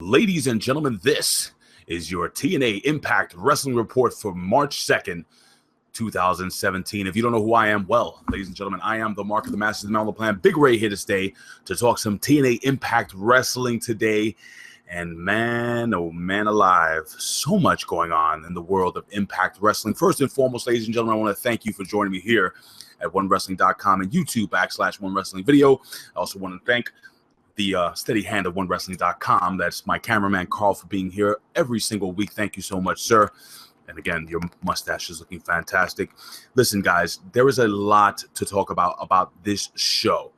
Ladies and gentlemen, this is your TNA Impact Wrestling Report for March 2nd, 2017. If you don't know who I am, well, ladies and gentlemen, I am the Mark of the Masters, the man on the plan. Big Ray here to stay to talk some TNA Impact Wrestling today. And man, oh man alive, so much going on in the world of Impact Wrestling. First and foremost, ladies and gentlemen, I want to thank you for joining me here at OneWrestling.com and YouTube /OneWrestling Video. I also want to thank the steady hand of OneWrestling.com. That's my cameraman, Carl, for being here every single week. Thank you so much, sir. And again, your mustache is looking fantastic. Listen, guys, there is a lot to talk about this show.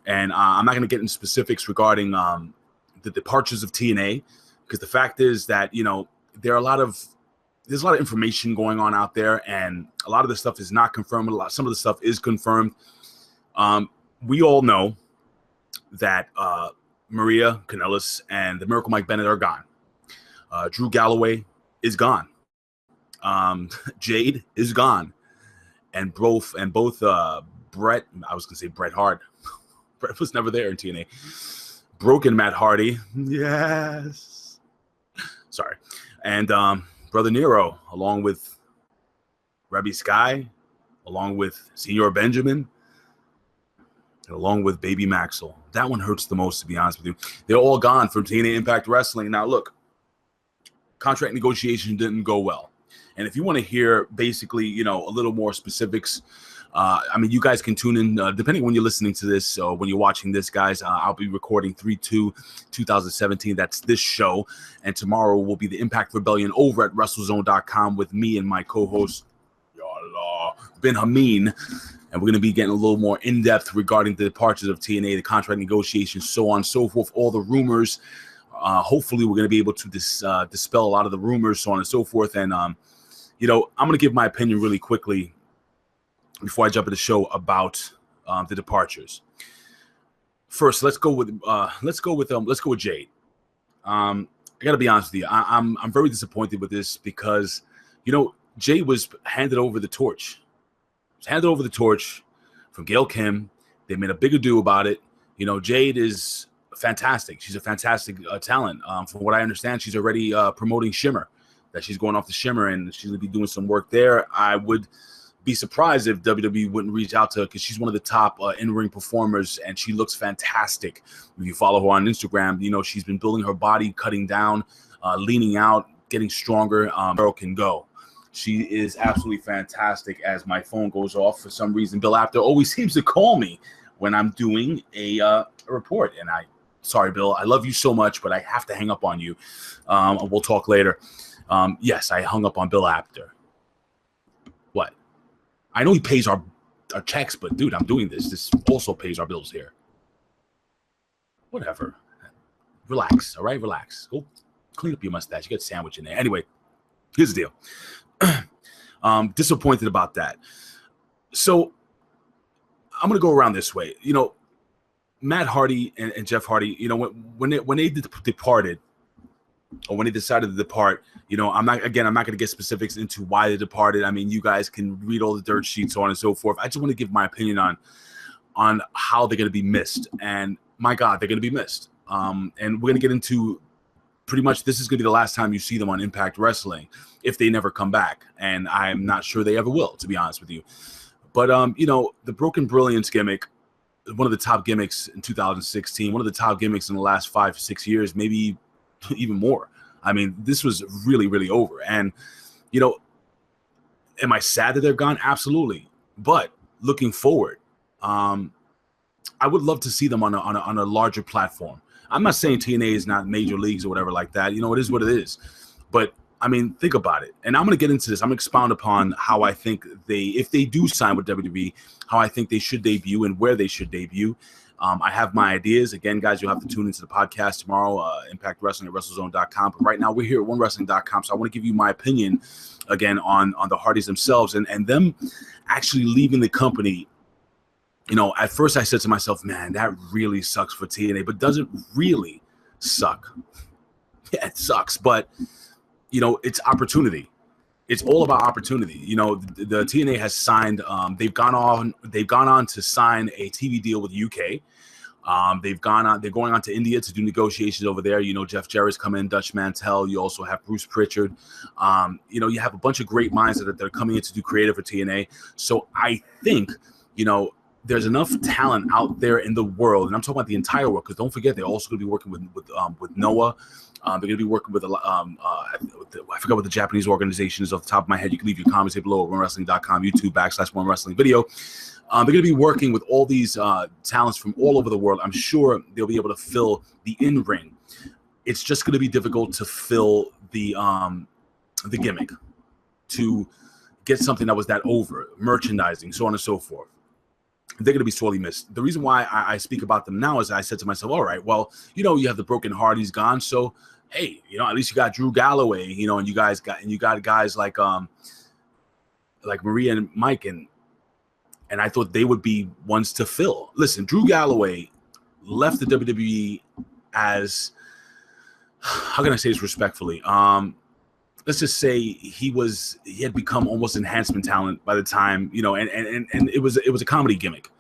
And I'm not going to get into specifics regarding the departures of TNA, because the fact is that, you know, there's a lot of information going on out there, and a lot of the stuff is not confirmed. Some of the stuff is confirmed. We all know that Maria Kanellis and the Miracle Mike Bennett are gone. Drew Galloway is gone. Jade is gone, and both Bret. I was gonna say Bret Hart. Bret was never there in TNA. Broken Matt Hardy, yes. Sorry, and Brother Nero, along with Rebby Sky, along with Senor Benjamin, and along with Baby Maxwell. That one hurts the most, to be honest with you. They're all gone from TNA Impact Wrestling. Now, look, contract negotiation didn't go well. And if you want to hear basically, you know, a little more specifics, I mean, you guys can tune in, depending when you're listening to this or when you're watching this, guys. I'll be recording 3/2/2017. That's this show. And tomorrow will be the Impact Rebellion over at WrestleZone.com with me and my co-host, Ben Hameen. And we're going to be getting a little more in-depth regarding the departures of TNA, the contract negotiations, so on and so forth, all the rumors. Hopefully, we're going to be able to dispel a lot of the rumors, so on and so forth. And, you know, I'm going to give my opinion really quickly before I jump into the show about the departures. First, let's go with Jade. I got to be honest with you. I'm very disappointed with this because, you know, Jade was handed over the torch. From Gail Kim. They made a big ado about it. You know, Jade is fantastic. She's a fantastic talent. From what I understand, she's already promoting Shimmer, that she's going off to Shimmer, and she's going to be doing some work there. I would be surprised if WWE wouldn't reach out to her, because she's one of the top in-ring performers, and she looks fantastic. If you follow her on Instagram, you know, she's been building her body, cutting down, leaning out, getting stronger. Girl can go. She is absolutely fantastic. As my phone goes off for some reason, Bill Apter always seems to call me when I'm doing a report. And sorry, Bill, I love you so much, but I have to hang up on you. We'll talk later. Yes, I hung up on Bill Apter. What? I know he pays our checks, but dude, I'm doing this. This also pays our bills here. Whatever. Relax, all right? Relax. Go clean up your mustache. You got a sandwich in there. Anyway, here's the deal. Disappointed about that. So I'm going to go around this way. You know, Matt Hardy and Jeff Hardy, you know, when they departed, or when they decided to depart, you know, I'm not going to get specifics into why they departed. I mean, you guys can read all the dirt sheets, so on and so forth. I just want to give my opinion on how they're going to be missed. And my God, they're going to be missed. And we're going to get into pretty much, this is going to be the last time you see them on Impact Wrestling if they never come back. And I'm not sure they ever will, to be honest with you. But, you know, the Broken Brilliance gimmick, one of the top gimmicks in 2016, one of the top gimmicks in the last 5 to 6 years, maybe even more. I mean, this was really, really over. And, you know, am I sad that they're gone? Absolutely. But looking forward, I would love to see them on a larger platform. I'm not saying TNA is not major leagues or whatever like that. You know, it is what it is. But, I mean, think about it. And I'm going to get into this. I'm going to expound upon how I think if they do sign with WWE, how I think they should debut and where they should debut. I have my ideas. Again, guys, you'll have to tune into the podcast tomorrow, Impact Wrestling at WrestleZone.com. But right now, we're here at OneWrestling.com, so I want to give you my opinion, again, on the Hardys themselves and them actually leaving the company. You know, at first I said to myself, man, that really sucks for TNA, but does it really suck? Yeah, it sucks, but, you know, it's opportunity. It's all about opportunity. You know, the TNA has signed, they've gone on to sign a TV deal with UK. They're going on to India to do negotiations over there. You know, Jeff Jarrett's coming in, Dutch Mantel. You also have Bruce Pritchard. You know, you have a bunch of great minds that are coming in to do creative for TNA. So I think, you know, there's enough talent out there in the world, and I'm talking about the entire world, because don't forget, they're also going to be working with Noah. They're going to be working with I forgot what the Japanese organization is off the top of my head. You can leave your comments here below at OneWrestling.com, YouTube /OneWrestlingVideo. They're going to be working with all these talents from all over the world. I'm sure they'll be able to fill the in-ring. It's just going to be difficult to fill the gimmick, to get something that was that over, merchandising, so on and so forth. They're going to be sorely missed. The reason why I speak about them now is I said to myself, all right, well, you know, you have the Broken Heart, he's gone. So, hey, you know, at least you got Drew Galloway, you know, and you got guys like Maria and Mike, and I thought they would be ones to fill. Listen, Drew Galloway left the WWE as, how can I say this respectfully? Let's just say he had become almost enhancement talent by the time, you know, and it was a comedy gimmick.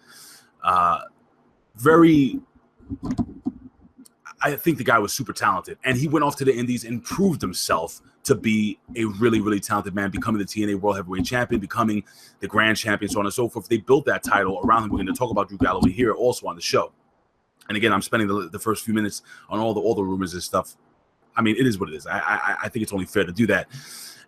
I think the guy was super talented, and he went off to the Indies and proved himself to be a really, really talented man, becoming the TNA World Heavyweight Champion, becoming the Grand Champion, so on and so forth. They built that title around him. We're going to talk about Drew Galloway here also on the show. And again, I'm spending the first few minutes on all the rumors and stuff. I mean, it is what it is. I think it's only fair to do that.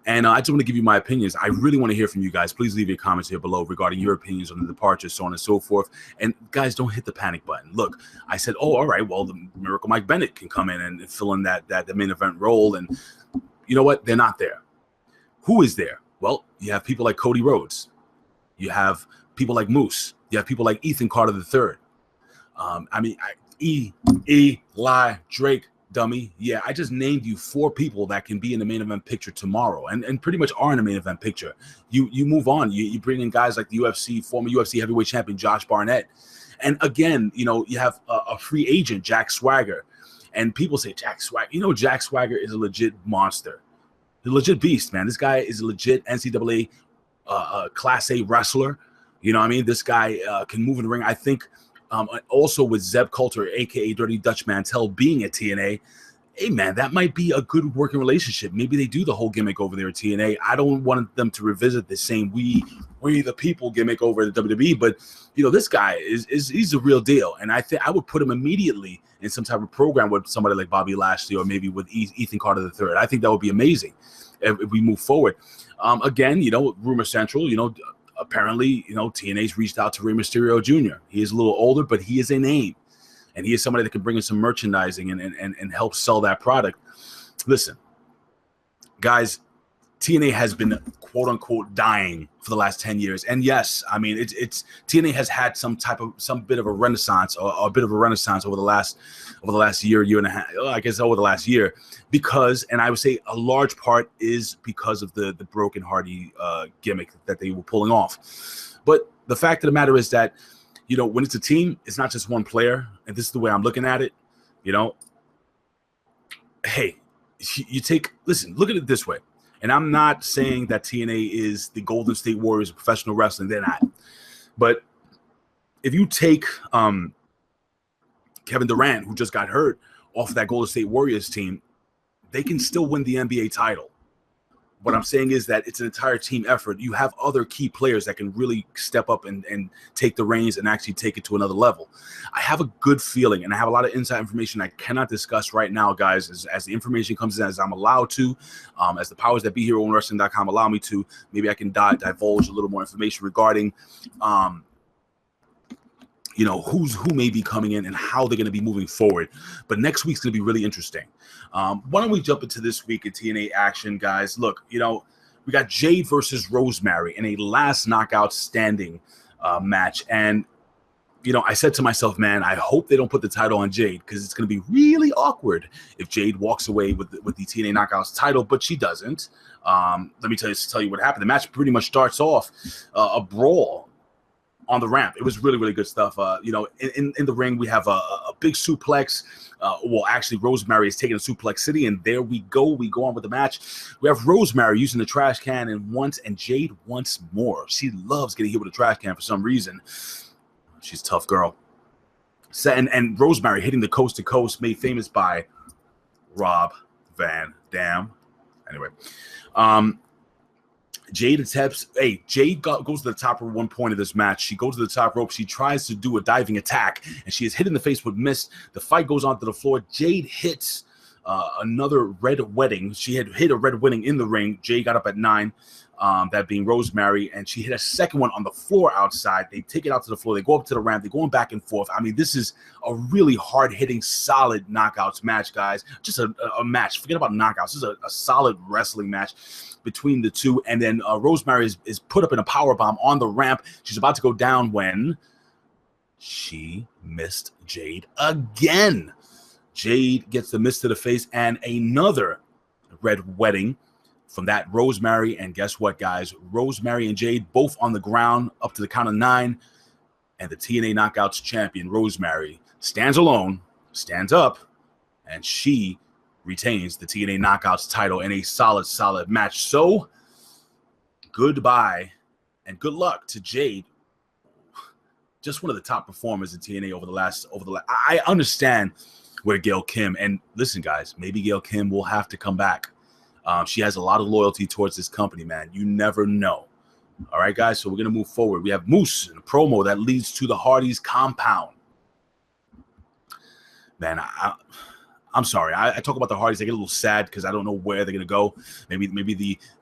And I just want to give you my opinions. I really want to hear from you guys. Please leave your comments here below regarding your opinions on the departure, so on and so forth. And guys, don't hit the panic button. Look, I said, oh, all right, well, the Miracle Mike Bennett can come in and fill in the main event role. And you know what? They're not there. Who is there? Well, you have people like Cody Rhodes. You have people like Moose. You have people like Ethan Carter III. Eli Drake. Dummy. Yeah, I just named you 4 people that can be in the main event picture tomorrow, and pretty much are in the main event picture. You move on. You bring in guys like the former UFC heavyweight champion Josh Barnett, and again, you know, you have a free agent, Jack Swagger, and people say Jack Swagger. You know, Jack Swagger is a legit monster, a legit beast, man. This guy is a legit NCAA Class A wrestler. You know what I mean? This guy can move in the ring. I think. Also with Zeb Coulter, a.k.a. Dirty Dutch Mantel, being at TNA, hey, man, that might be a good working relationship. Maybe they do the whole gimmick over there at TNA. I don't want them to revisit the same we the people gimmick over at the WWE, but, you know, this guy he's a real deal, and I think I would put him immediately in some type of program with somebody like Bobby Lashley or maybe with Ethan Carter III. I think that would be amazing if we move forward. Again, you know, Rumor Central, you know, apparently, you know, TNA's reached out to Rey Mysterio Jr. He is a little older, but he is a name, and he is somebody that can bring in some merchandising and help sell that product. Listen, guys, TNA has been quote unquote dying for the last 10 years. And yes, I mean, it's TNA has had some bit of a renaissance or a bit of a renaissance over the last year and a half, I guess over the last year, because, and I would say a large part is because of the Broken Hearty gimmick that they were pulling off. But the fact of the matter is that, you know, when it's a team, it's not just one player. And this is the way I'm looking at it, you know, hey, listen, look at it this way. And I'm not saying that TNA is the Golden State Warriors of professional wrestling. They're not. But if you take Kevin Durant, who just got hurt, off of that Golden State Warriors team, they can still win the NBA title. What I'm saying is that it's an entire team effort. You have other key players that can really step up and take the reins and actually take it to another level. I have a good feeling, and I have a lot of inside information I cannot discuss right now, guys, as the information comes in, as I'm allowed to, as the powers that be here on wrestling.com allow me to. Maybe I can divulge a little more information regarding you know, who may be coming in and how they're going to be moving forward. But next week's going to be really interesting. Why don't we jump into this week at TNA action, guys? Look, you know, we got Jade versus Rosemary in a last knockout standing match. And, you know, I said to myself, man, I hope they don't put the title on Jade, because it's going to be really awkward if Jade walks away with the TNA Knockouts title, but she doesn't. Let me tell you what happened. The match pretty much starts off a brawl on the ramp. It was really, really good stuff. You know, in the ring, we have a big suplex. Well, actually, Rosemary is taking a suplex city, and there we go. We go on with the match. We have Rosemary using the trash can and Jade once more. She loves getting hit with a trash can for some reason. She's a tough girl. And Rosemary hitting the coast to coast, made famous by Rob Van Dam. Anyway, Jade attempts. Hey, Jade goes to the top rope at one point of this match. She goes to the top rope. She tries to do a diving attack, and she is hit in the face with mist. The fight goes onto the floor. Jade hits another red wedding. She had hit a red wedding in the ring. Jade got up at 9, that being Rosemary, and she hit a second one on the floor outside. They take it out to the floor. They go up to the ramp. They're going back and forth. I mean, this is a really hard-hitting, solid knockouts match, guys. Just a match. Forget about knockouts. This is a solid wrestling match between the two. And then Rosemary is put up in a powerbomb on the ramp. She's about to go down when she missed Jade again. Jade gets the miss to the face and another red wedding from that Rosemary. And guess what, guys? Rosemary and Jade both on the ground up to the count of 9. And the TNA Knockouts champion, Rosemary, stands alone, stands up, and she retains the TNA Knockouts title in a solid, solid match. So, goodbye and good luck to Jade. Just one of the top performers in TNA over the last. I understand where Gail Kim, and listen, guys, maybe Gail Kim will have to come back. She has a lot of loyalty towards this company, man. You never know. All right, guys. So we're gonna move forward. We have Moose in a promo that leads to the Hardys compound. Man, I'm sorry. I talk about the Hardys. I get a little sad because I don't know where they're gonna go. Maybe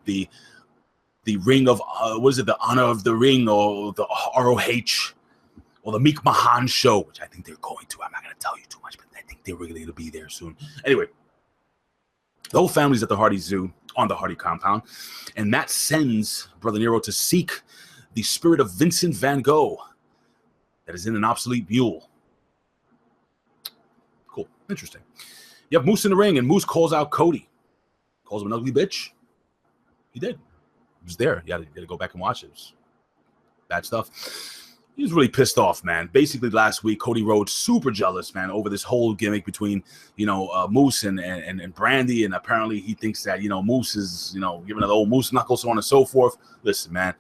the ring of what is it? The Honor of the Ring, or the ROH, or the Meek Mahan show, which I think they're going to. I'm not gonna tell you too much, but I think they're really gonna be there soon. Anyway, the whole family's at the Hardy Zoo on the Hardy compound, and that sends Brother Nero to seek the spirit of Vincent Van Gogh that is in an obsolete mule. Cool, interesting. You have Moose in the ring, and Moose calls out Cody. Calls him an ugly bitch. He did. He was there. You got to go back and watch it. It was bad stuff. He was really pissed off, man. Basically, last week, Cody Rhodes super jealous, man, over this whole gimmick between, Moose and Brandy, and apparently he thinks that, Moose is, giving the old Moose knuckle, so on and so forth. Listen, man,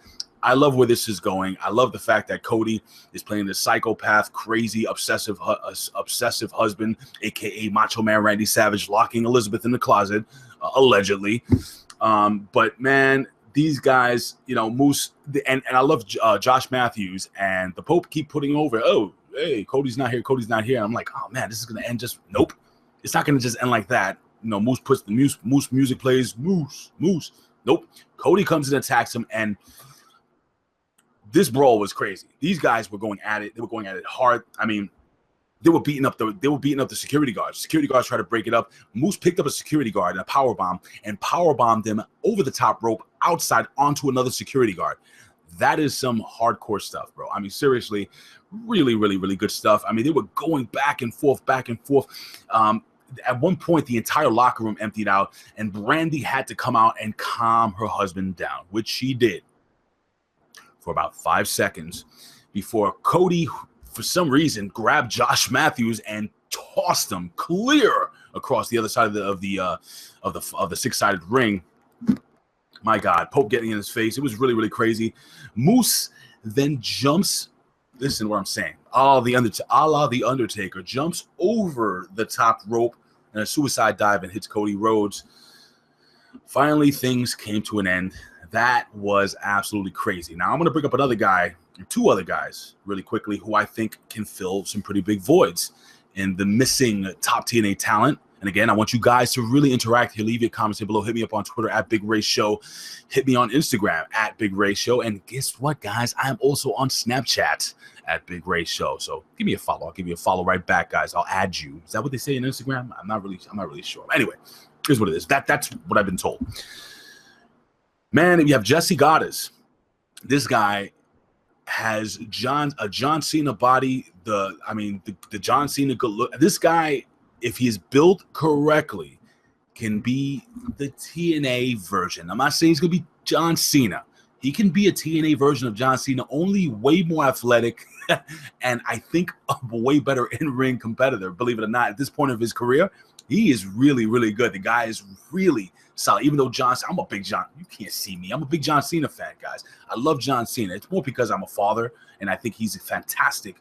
I love where this is going. I love the fact that Cody is playing this psychopath, crazy, obsessive husband, a.k.a. Macho Man Randy Savage, locking Elizabeth in the closet, allegedly. But, man, these guys, Moose, and I love Josh Matthews, and the Pope keep putting over, oh, hey, Cody's not here, Cody's not here. And I'm like, oh, man, this is going to end just, nope. It's not going to just end like that. Moose puts the Moose music plays, Moose. Nope. Cody comes and attacks him, and this brawl was crazy. These guys were going at it. They were going at it hard. I mean, they were beating up the security guards. Security guards tried to break it up. Moose picked up a security guard and a power bombed him over the top rope outside onto another security guard. That is some hardcore stuff, bro. I mean, seriously, really, really, really good stuff. I mean, they were going back and forth. At one point, the entire locker room emptied out, and Brandy had to come out and calm her husband down, which she did for about 5 seconds before Cody, for some reason, grabbed Josh Matthews and tossed him clear across the other side of the six-sided ring. My God, Pope getting in his face. It was really, really crazy. Moose then jumps. Listen to what I'm saying. A la the Undertaker jumps over the top rope and a suicide dive and hits Cody Rhodes. Finally, things came to an end. That was absolutely crazy. Now, I'm going to bring up another guy, two other guys, really quickly, who I think can fill some pretty big voids in the missing top TNA talent. And again, I want you guys to really interact here. Leave your comments here below. Hit me up on Twitter at Big Ray Show. Hit me on Instagram at Big Ray Show. And guess what, guys? I am also on Snapchat at Big Ray Show. So give me a follow. I'll give you a follow right back, guys. I'll add you. Is that what they say on Instagram? I'm not really sure. Anyway, here's what it is. That's what I've been told. Man, you have Jesse Godderz. This guy has a John Cena body. The John Cena good look. This guy, if he's built correctly, can be the TNA version. I'm not saying he's going to be John Cena. He can be a TNA version of John Cena, only way more athletic and I think a way better in-ring competitor. Believe it or not, at this point of his career, he is really, really good. The guy is really solid. Even though I'm a big John. You can't see me. I'm a big John Cena fan, guys. I love John Cena. It's more because I'm a father, and I think he's a fantastic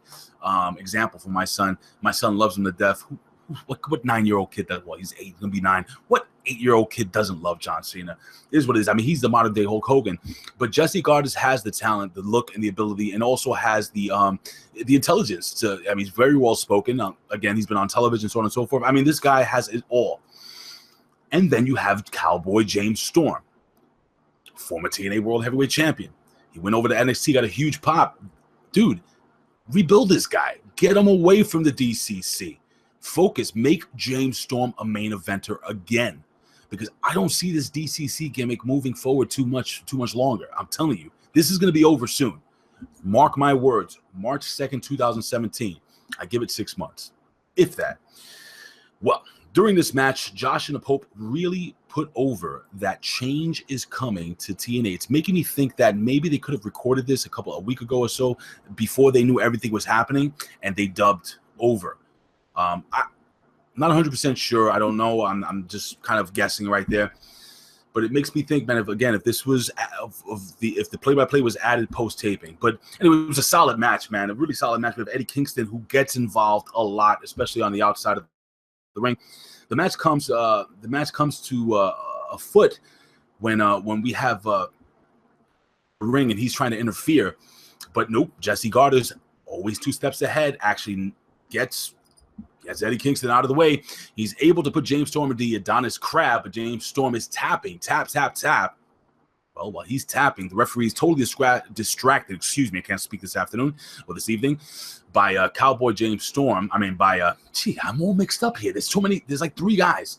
example for my son. My son loves him to death. What 9-year-old kid does? Well, he's 8, gonna be 9. What 8-year-old kid doesn't love John Cena? It is what it is. I mean, he's the modern day Hulk Hogan. But Jesse Godderz has the talent, the look, and the ability, and also has the intelligence to. I mean, he's very well spoken. Again, he's been on television, so on and so forth. I mean, this guy has it all. And then you have Cowboy James Storm, former TNA World Heavyweight Champion. He went over to NXT, got a huge pop. Dude, rebuild this guy. Get him away from the DCC. Focus. Make James Storm a main eventer again, because I don't see this DCC gimmick moving forward too much longer. I'm telling you, this is going to be over soon. Mark my words. March 2nd, 2017. I give it 6 months, if that. Well, during this match, Josh and the Pope really put over that change is coming to TNA. It's making me think that maybe they could have recorded this a week ago or so before they knew everything was happening, and they dubbed over. I'm not 100% sure. I don't know. I'm just kind of guessing right there. But it makes me think, man, if this was if the play-by-play was added post-taping. But anyway, it was a solid match, man. A really solid match with Eddie Kingston, who gets involved a lot, especially on the outside of the ring. The match comes to a foot when we have a ring and he's trying to interfere. But nope, Jesse Godderz, always 2 steps ahead, actually gets Eddie Kingston out of the way. He's able to put James Storm in the Adonis Crab, but James Storm is tapping. Tap, tap, tap. Well, while he's tapping, the referee is totally distracted. Excuse me, I can't speak this afternoon or this evening. By Cowboy James Storm. I mean, by I'm all mixed up here. There's like 3 guys.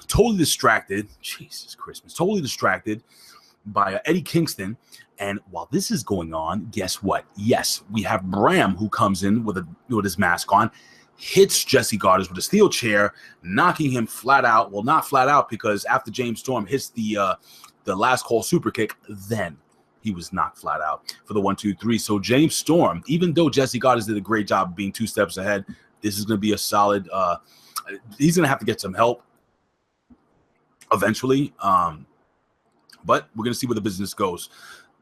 Totally distracted. Jesus Christmas. Totally distracted by Eddie Kingston. And while this is going on, guess what? Yes, we have Bram, who comes in with his mask on, hits Jesse Godderz with a steel chair, knocking him flat out. Well, not flat out, because after James Storm hits the last call super kick, then he was knocked flat out for the 1, 2, 3. So James Storm, even though Jesse Godderz did a great job of being 2 steps ahead, this is going to be a solid. He's going to have to get some help eventually. But we're going to see where the business goes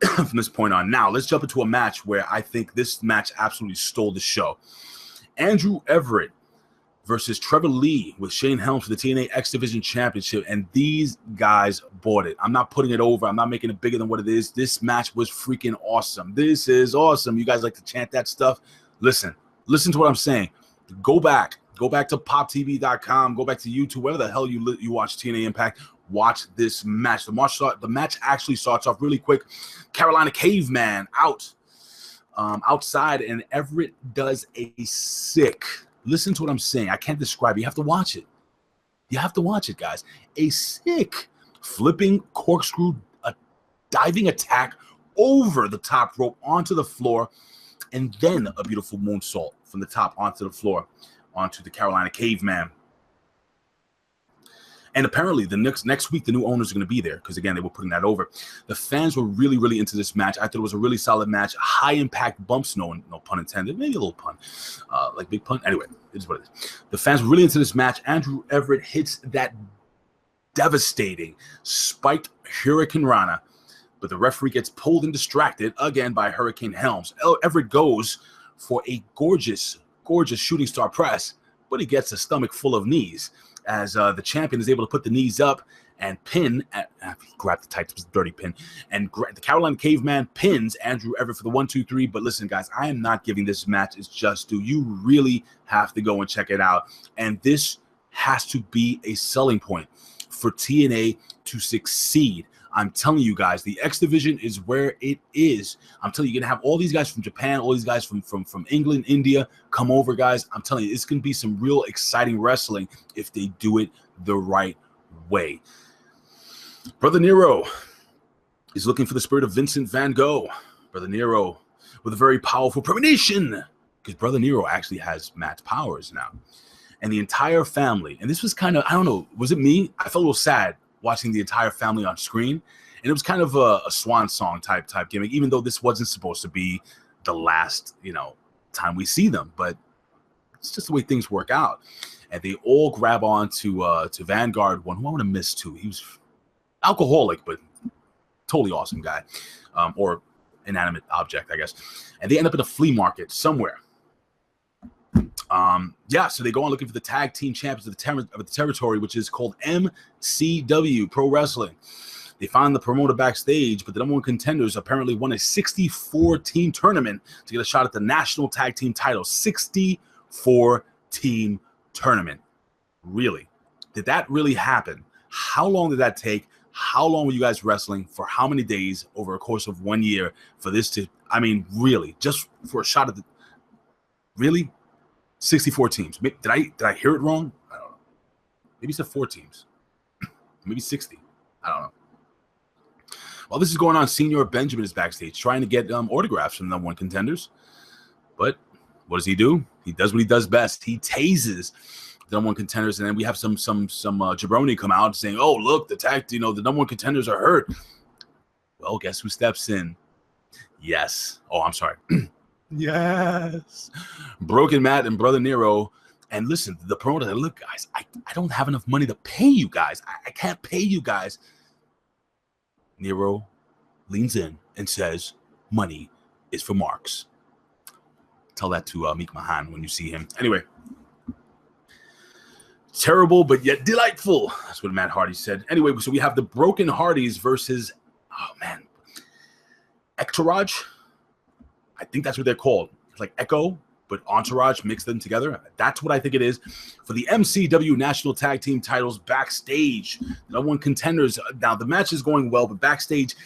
from this point on. Now, let's jump into a match where I think this match absolutely stole the show. Andrew Everett versus Trevor Lee with Shane Helms for the TNA X Division Championship, and these guys bought it. I'm not putting it over. I'm not making it bigger than what it is. This match was freaking awesome. This is awesome. You guys like to chant that stuff? Listen to what I'm saying. Go back to poptv.com. Go back to YouTube, wherever the hell you watch TNA Impact. Watch this match. The match actually starts off really quick. Carolina Caveman outside, and Everett does a sick. Listen to what I'm saying. I can't describe it. You have to watch it. You have to watch it, guys. A sick flipping corkscrew, a diving attack over the top rope onto the floor, and then a beautiful moonsault from the top onto the floor, onto the Carolina Caveman. And apparently the next week, the new owners are going to be there because, again, they were putting that over. The fans were really, really into this match. I thought it was a really solid match. High-impact bumps, no pun intended. Maybe a little pun, like big pun. Anyway, it is what it is. The fans were really into this match. Andrew Everett hits that devastating spiked Hurricane Rana, but the referee gets pulled and distracted again by Hurricane Helms. Everett goes for a gorgeous, gorgeous shooting star press, but he gets a stomach full of knees, as the champion is able to put the knees up and pin, grab the tight, dirty pin, and the Carolina Caveman pins Andrew Everett for the 1, 2, 3. But listen, guys, I am not giving this match its just due. You really have to go and check it out. And this has to be a selling point for TNA to succeed. I'm telling you guys, the X Division is where it is. I'm telling you, you're going to have all these guys from Japan, all these guys from England, India, come over, guys. I'm telling you, it's going to be some real exciting wrestling if they do it the right way. Brother Nero is looking for the spirit of Vincent Van Gogh. Brother Nero with a very powerful premonition, because Brother Nero actually has Matt's powers now. And the entire family, and this was kind of, I don't know, was it me? I felt a little sad watching the entire family on screen, and it was kind of a swan song type gimmick, even though this wasn't supposed to be the last time we see them, but it's just the way things work out. and they all grab on to Vanguard one, who I want to miss too. He was alcoholic, but totally awesome guy, or inanimate object, I guess. And they end up in a flea market somewhere. Yeah, so they go on looking for the tag team champions of the territory, which is called MCW Pro Wrestling. They find the promoter backstage, but the number one contenders apparently won a 64-team tournament to get a shot at the national tag team title. 64-team tournament. Really? Did that really happen? How long did that take? How long were you guys wrestling? For how many days over a course of 1 year for this to, I mean, really, just for a shot at the, really? 64 teams. Did I hear it wrong? I don't know. Maybe it said 4 teams. Maybe 60. I don't know. While this is going on, Senior Benjamin is backstage trying to get autographs from the number one contenders. But what does he do? He does what he does best. He tases the number one contenders, and then we have some jabroni come out saying, "Oh, look, the number one contenders are hurt." Well, guess who steps in? Yes. Oh, I'm sorry. Yes. Broken Matt and Brother Nero. And listen, the promoter said, "Look, guys, I don't have enough money to pay you guys. I can't pay you guys." Nero leans in and says, "Money is for marks." Tell that to Meek Mahan when you see him. Anyway, terrible but yet delightful. That's what Matt Hardy said. Anyway, so we have the Broken Hardys versus, oh man, Entourage. I think that's what they're called. It's like Echo, but Entourage, mix them together. That's what I think it is. For the MCW National Tag Team titles backstage, the number one contenders. Now, the match is going well, but backstage,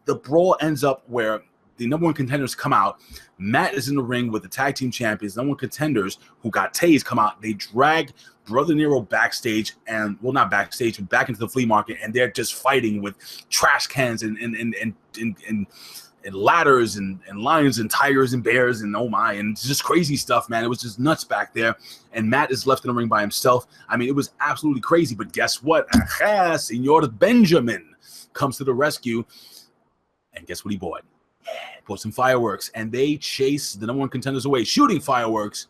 the brawl ends up where the number one contenders come out. Matt is in the ring with the tag team champions. Number one contenders who got tased come out. They drag Brother Nero backstage, and well, not backstage, but back into the flea market, and they're just fighting with trash cans and ladders and lions and tigers and bears and oh my, and just crazy stuff, man. It was just nuts back there. And Matt is left in the ring by himself. I mean, it was absolutely crazy. But guess what? Senor Benjamin comes to the rescue, and guess what he bought? Bought some fireworks, and they chase the number one contenders away, shooting fireworks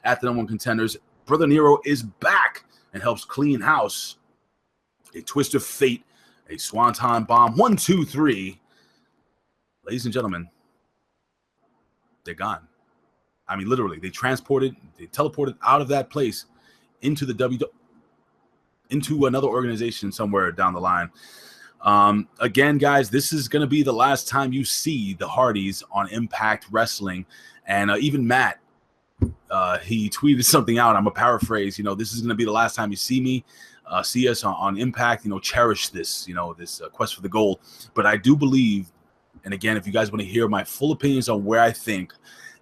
at the number one contenders. Brother Nero is back and helps clean house. A twist of fate, a swanton bomb. 1, 2, 3. Ladies and gentlemen, they're gone. I mean, literally, they teleported out of that place into into another organization somewhere down the line. Again, guys, this is going to be the last time you see the Hardys on Impact Wrestling. And even Matt, he tweeted something out. I'm going to paraphrase. This is going to be the last time you see us on Impact. Cherish this, this quest for the gold. But I do believe, and again, if you guys want to hear my full opinions on where I think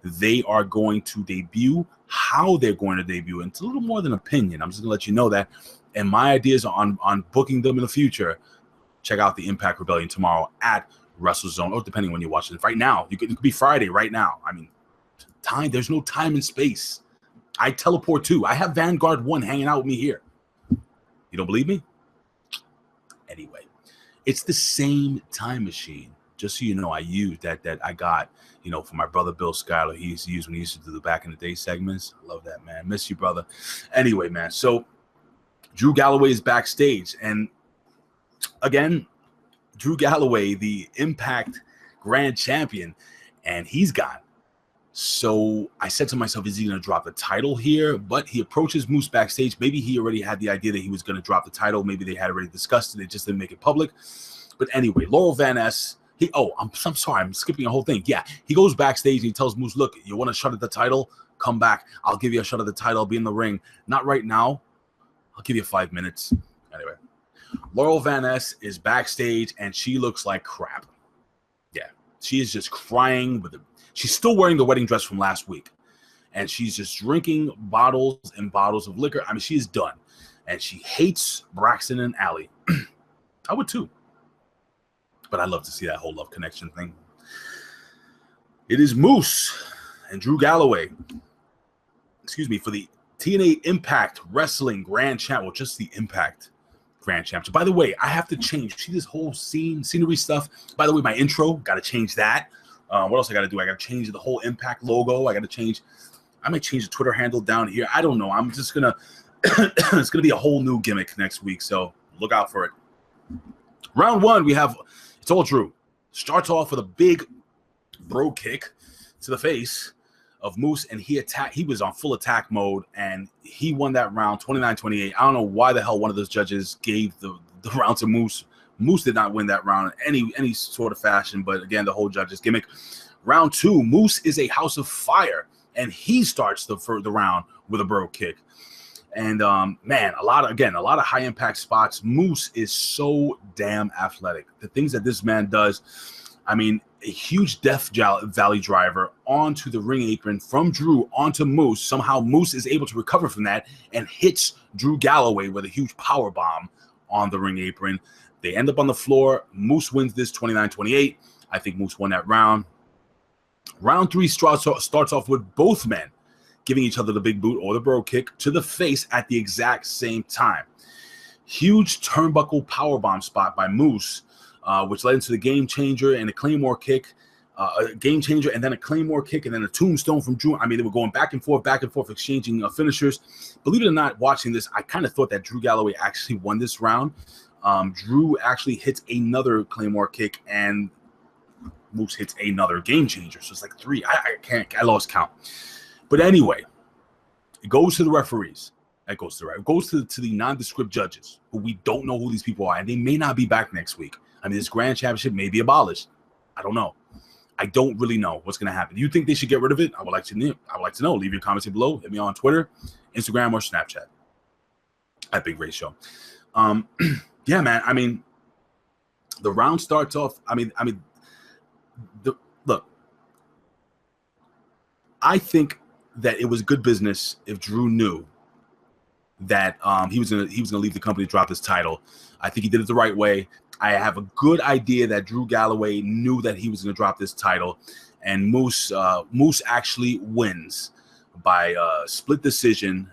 they are going to debut, how they're going to debut, and it's a little more than opinion. I'm just going to let you know that. And my ideas on booking them in the future, check out the Impact Rebellion tomorrow at WrestleZone, or depending when you're watching it. Right now, it could be Friday right now. I mean, time. There's no time and space. I teleport too. I have Vanguard 1 hanging out with me here. You don't believe me? Anyway, it's the same time machine. Just so you know, I used that I got, for my brother Bill Schuyler. He used to use when he used to do the back in the day segments. I love that, man. Miss you, brother. Anyway, man. So Drew Galloway is backstage, and again, Drew Galloway, the Impact Grand Champion, and he's gone. So I said to myself, is he going to drop the title here? But he approaches Moose backstage. Maybe he already had the idea that he was going to drop the title. Maybe they had already discussed it. They just didn't make it public. But anyway, Laurel Van Ness, I'm sorry, I'm skipping a whole thing. Yeah, he goes backstage and he tells Moose, look, you want a shot at the title? Come back. I'll give you a shot at the title. I'll be in the ring. Not right now. I'll give you 5 minutes. Anyway, Laurel Van Ness is backstage and she looks like crap. Yeah, she is just crying she's still wearing the wedding dress from last week. And she's just drinking bottles and bottles of liquor. I mean, she is done. And she hates Braxton and Allie. I would too. But I love to see that whole love connection thing. It is Moose and Drew Galloway, for the TNA Impact Wrestling Grand Champ. Well, just the Impact Grand Champ. So, by the way, I have to change. See this whole scenery stuff? By the way, my intro, got to change that. What else I got to do? I got to change the whole Impact logo. I might change the Twitter handle down here. I don't know. I'm just going to It's going to be a whole new gimmick next week, so look out for it. Round one, we have, it's all Drew. Starts off with a big bro kick to the face of Moose, and he was on full attack mode, and he won that round 29-28. I don't know why the hell one of those judges gave the round to Moose. Moose did not win that round in any sort of fashion, but again, the whole judge's gimmick. Round two, Moose is a house of fire, and he starts the round with a bro kick. And man, a lot of high impact spots. Moose is so damn athletic. The things that this man does, I mean, a huge Death Valley driver onto the ring apron from Drew onto Moose. Somehow Moose is able to recover from that and hits Drew Galloway with a huge power bomb on the ring apron. They end up on the floor. Moose wins this 29-28. I think Moose won that round. Round three starts off with both men giving each other the big boot or the bro kick to the face at the exact same time. Huge turnbuckle powerbomb spot by Moose, which led into the game changer and a Claymore kick, a game changer, and then a Claymore kick, and then a tombstone from Drew. I mean, they were going back and forth, exchanging finishers. Believe it or not, watching this, I kind of thought that Drew Galloway actually won this round. Drew actually hits another Claymore kick, and Moose hits another game changer. So it's like three. I lost count. But anyway, it goes to the referees. It goes to the nondescript judges, who we don't know who these people are, and they may not be back next week. I mean, this grand championship may be abolished. I don't know. I don't really know what's going to happen. Do you think they should get rid of it? I would like to know. Leave your comments below. Hit me on Twitter, Instagram, or Snapchat at Big Ray Show. Yeah, man. I mean, the round starts off. Look. I think that it was good business if Drew knew that he was gonna leave the company to drop this title. I think he did it the right way. I have a good idea that Drew Galloway knew that he was going to drop this title, and Moose actually wins by split decision.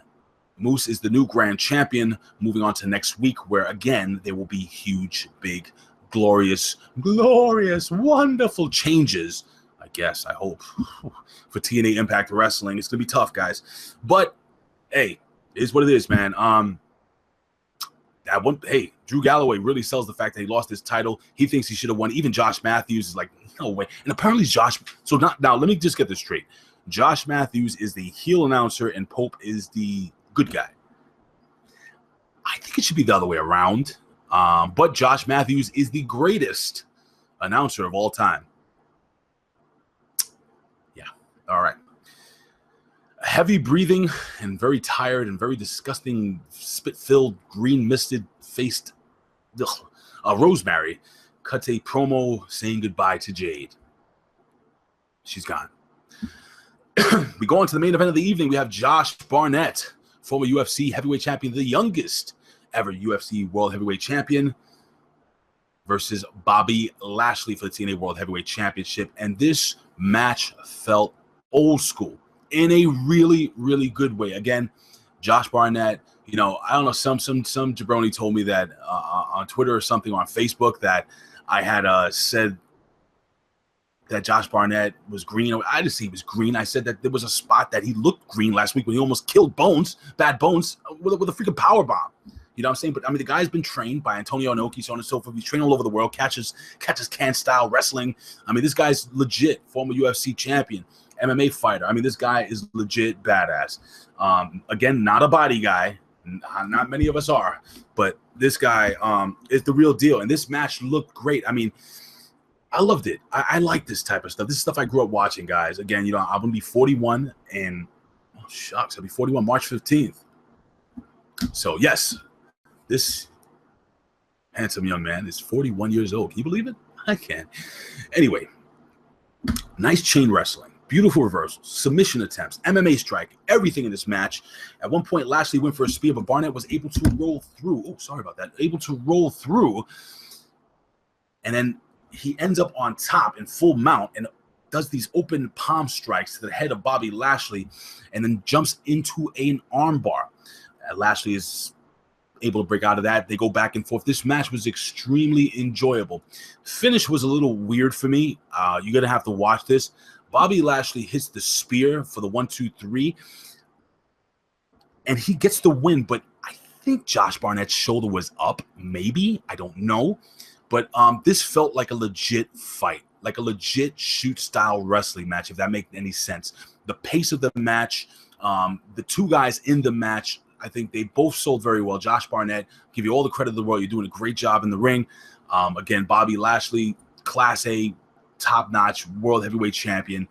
Moose is the new grand champion, moving on to next week, where again there will be huge, big, glorious, wonderful changes. I guess, I hope, for TNA Impact Wrestling. It's gonna be tough, guys, but hey, it is what it is, man. Drew Galloway really sells the fact that he lost his title. He thinks he should have won. Even Josh Matthews is like, no way. And apparently now let me just get this straight. Josh Matthews is the heel announcer and Pope is the good guy. I think it should be the other way around. But Josh Matthews is the greatest announcer of all time. Yeah. All right. Heavy breathing and very tired and very disgusting, spit-filled, green-misted-faced Rosemary cuts a promo saying goodbye to Jade. She's gone. We go on to the main event of the evening. We have Josh Barnett, former UFC heavyweight champion, the youngest ever UFC World Heavyweight Champion, versus Bobby Lashley for the TNA World Heavyweight Championship. And this match felt old school in a really, really good way. Again, Josh Barnett, I don't know, some jabroni told me that on Twitter or something, on Facebook, that I had said that Josh Barnett was green. I didn't say he was green. I said that there was a spot that he looked green last week when he almost killed Bad Bones, with a freaking power bomb. You know what I'm saying? But I mean, the guy's been trained by Antonio Inoki, so on and so forth. He's trained all over the world, catches can style wrestling. I mean, this guy's legit, former UFC champion, MMA fighter. I mean, this guy is legit badass. Again, not a body guy. Not many of us are, but this guy is the real deal. And this match looked great. I mean, I loved it. I like this type of stuff. This is stuff I grew up watching, guys. Again, I'm going to be 41 and, oh, shucks, I'll be 41 March 15th. So, yes, this handsome young man is 41 years old. Can you believe it? I can. Anyway, nice chain wrestling. Beautiful reversals, submission attempts, MMA strike, everything in this match. At one point, Lashley went for a spear, but Barnett was able to roll through. Oh, sorry about that. Able to roll through. And then he ends up on top in full mount and does these open palm strikes to the head of Bobby Lashley and then jumps into an armbar. Lashley is able to break out of that. They go back and forth. This match was extremely enjoyable. Finish was a little weird for me. You're going to have to watch this. Bobby Lashley hits the spear for the 1, 2, 3. and he gets the win, but I think Josh Barnett's shoulder was up, maybe. I don't know. But this felt like a legit fight, like a legit shoot-style wrestling match, if that makes any sense. The pace of the match, the two guys in the match, I think they both sold very well. Josh Barnett, give you all the credit in the world. You're doing a great job in the ring. Again, Bobby Lashley, Class A, top-notch world heavyweight champion.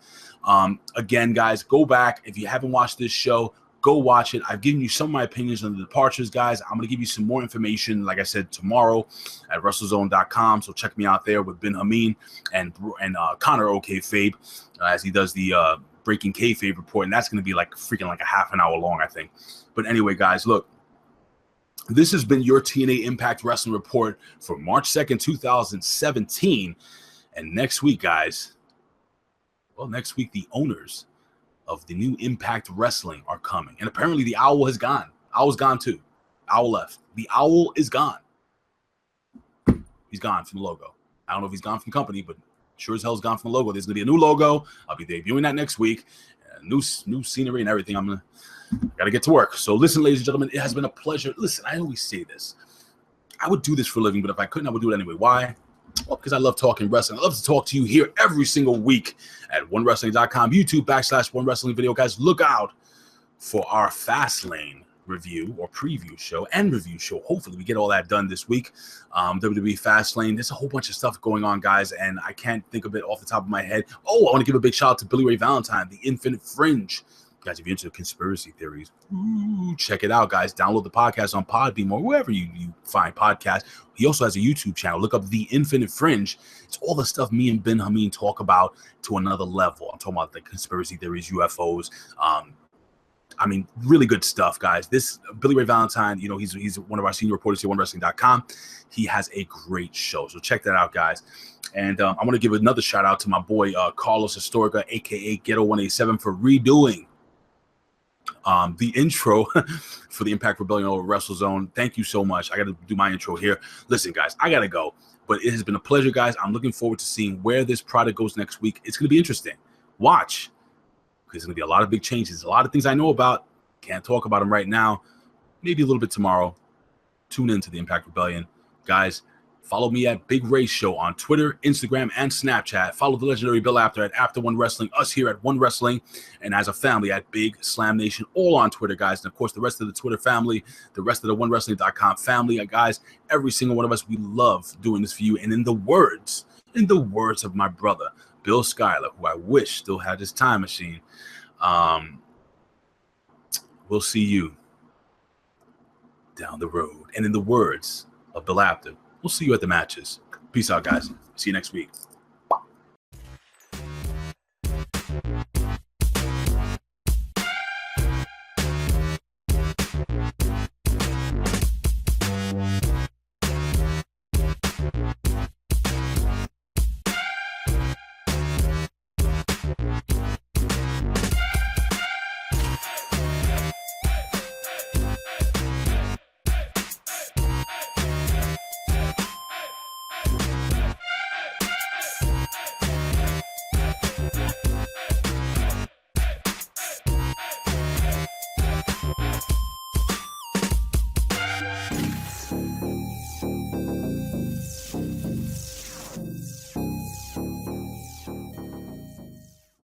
Again, guys, go back. If you haven't watched this show, go watch it. I've given you some of my opinions on the departures, guys. I'm going to give you some more information, like I said, tomorrow at WrestleZone.com. So check me out there with Ben Hameen and Connor OKayFabe as he does the Breaking Kayfabe report. And that's going to be like a half an hour long, I think. But anyway, guys, look. This has been your TNA Impact Wrestling Report for March 2nd, 2017. And next week, guys, well, next week, the owners of the new Impact Wrestling are coming. And apparently the Owl has gone. Owl's gone too. Owl left. The Owl is gone. He's gone from the logo. I don't know if he's gone from the company, but sure as hell's gone from the logo. There's going to be a new logo. I'll be debuting that next week. New scenery and everything. Got to get to work. So listen, ladies and gentlemen, it has been a pleasure. Listen, I always say this. I would do this for a living, but if I couldn't, I would do it anyway. Why? Well, because I love talking wrestling. I love to talk to you here every single week at OneWrestling.com, YouTube /OneWrestling video. Guys, look out for our Fastlane review or preview show and review show. Hopefully, we get all that done this week. WWE Fastlane. There's a whole bunch of stuff going on, guys, and I can't think of it off the top of my head. Oh, I want to give a big shout out to Billy Ray Valentine, the Infinite Fringe. Guys, if you're into conspiracy theories, check it out, guys. Download the podcast on Podbean or wherever you find podcasts. He also has a YouTube channel. Look up The Infinite Fringe. It's all the stuff me and Ben Hameen talk about to another level. I'm talking about the conspiracy theories, UFOs. I mean, really good stuff, guys. This Billy Ray Valentine, you know, he's one of our senior reporters here at OneWrestling.com. He has a great show, so check that out, guys. And I want to give another shout out to my boy Carlos Astorga, aka Ghetto 187, for redoing the intro for the Impact Rebellion over WrestleZone. Thank you so much. I got to do my intro here. Listen, guys, I got to go, but it has been a pleasure, guys. I'm looking forward to seeing where this product goes next week. It's going to be interesting. Watch, because there's going to be a lot of big changes. A lot of things I know about. Can't talk about them right now. Maybe a little bit tomorrow. Tune in to the Impact Rebellion. Guys, follow me at Big Ray Show on Twitter, Instagram, and Snapchat. Follow the legendary Bill Apter at After One Wrestling, us here at One Wrestling, and as a family at Big Slam Nation, all on Twitter, guys. And, of course, the rest of the Twitter family, the rest of the OneWrestling.com family, guys, every single one of us, we love doing this for you. And in the words of my brother, Bill Schuyler, who I wish still had his time machine, we'll see you down the road. And in the words of Bill Apter, we'll see you at the matches. Peace out, guys. See you next week.